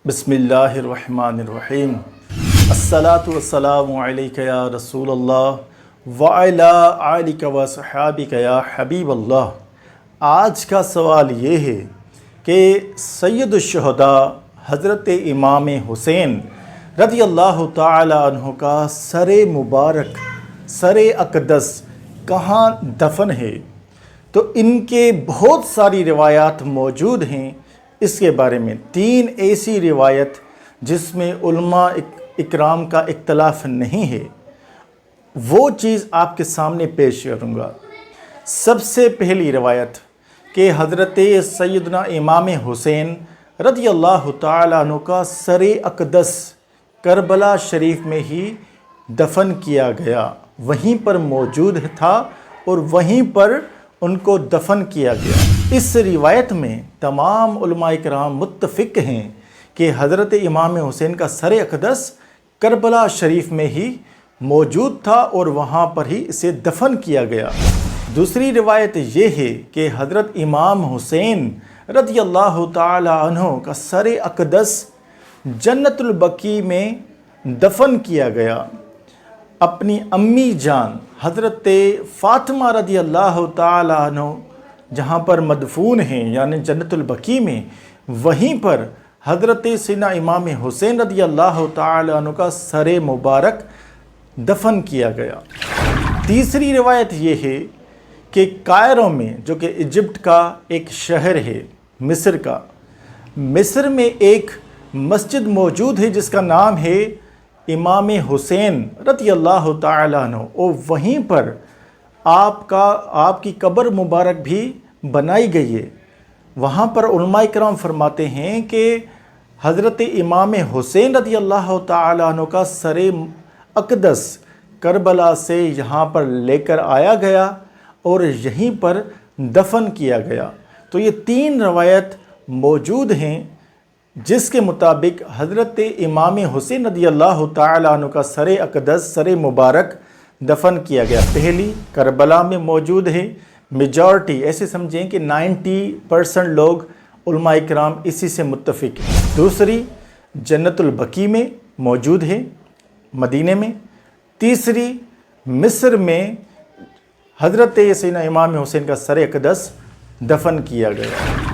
बिस्मिल्लाहिर्रहमानिर्रहीम। अस्सलातु वस्सलामु अलैका या रसूल अल्लाह व अला आलिका व सहाबिका या हबीब अल्लाह। आज का सवाल ये है कि सैयदुश्शुहदा हज़रत इमाम हुसैन रज़ी अल्लाह ताला अन्हु का सरे मुबारक सरे अक़दस कहाँ दफन है। तो इनके बहुत सारी रिवायात मौजूद हैं। इसके बारे में 3 ऐसी रिवायत जिसमें उलमा इकराम का इख्तलाफ नहीं है, वो चीज़ आपके सामने पेश करूँगा। सबसे पहली रिवायत कि हज़रत सैयदना इमाम हुसैन रज़ी अल्लाह ताला अन्हु का सरे अक़दस करबला शरीफ में ही दफन किया गया, वहीं पर मौजूद था और वहीं पर उनको दफन किया गया। इस रिवायत में तमाम उलमाए किराम मुत्तफ़िक़ हैं कि हज़रत इमाम हुसैन का सरे अक़दस करबला शरीफ में ही मौजूद था और वहाँ पर ही इसे दफन किया गया। दूसरी रिवायत ये है कि हज़रत इमाम हुसैन रज़ी अल्लाह ताला अन्हु का सरे अक़दस जन्नतुल बकी में दफन किया गया। अपनी अम्मी जान हज़रत फ़ातिमा रज़ी अल्लाह ताला अन्हु जहाँ पर मदफून हैं यानी जन्नतुल बकी में, वहीं पर हज़रत सैयदना इमाम हुसैन रज़ी अल्लाह ताला अन्हु का सरे मुबारक दफन किया गया। तीसरी रिवायत ये है कि कायरो में, जो कि इजिप्ट का एक शहर है मिस्र का, मिस्र में एक मस्जिद मौजूद है जिसका नाम है इमाम हुसैन रज़ी अल्लाह ताला अन्हु, और वहीं पर आपकी कब्र मुबारक भी बनाई गई है। वहाँ पर उलमाए किराम फरमाते हैं कि हज़रत इमाम हुसैन रज़ी अल्लाह ताला अन्हु का सरे अक़दस करबला से यहाँ पर लेकर आया गया और यहीं पर दफन किया गया। तो ये 3 रवायत मौजूद हैं जिसके मुताबिक हज़रत इमाम हुसैन रज़ी अल्लाह ताला अन्हु का सरे अक़दस सरे मुबारक दफन किया गया। पहली करबला में मौजूद है, मेजॉरिटी ऐसे समझें कि 90% लोग उलमाए किराम इसी से मुत्तफ़िक़ हैं। दूसरी जन्नतुल बकी में मौजूद है मदीने में। तीसरी मिस्र में हज़रत सैयदना इमाम हुसैन का सरे अक़दस दफन किया गया।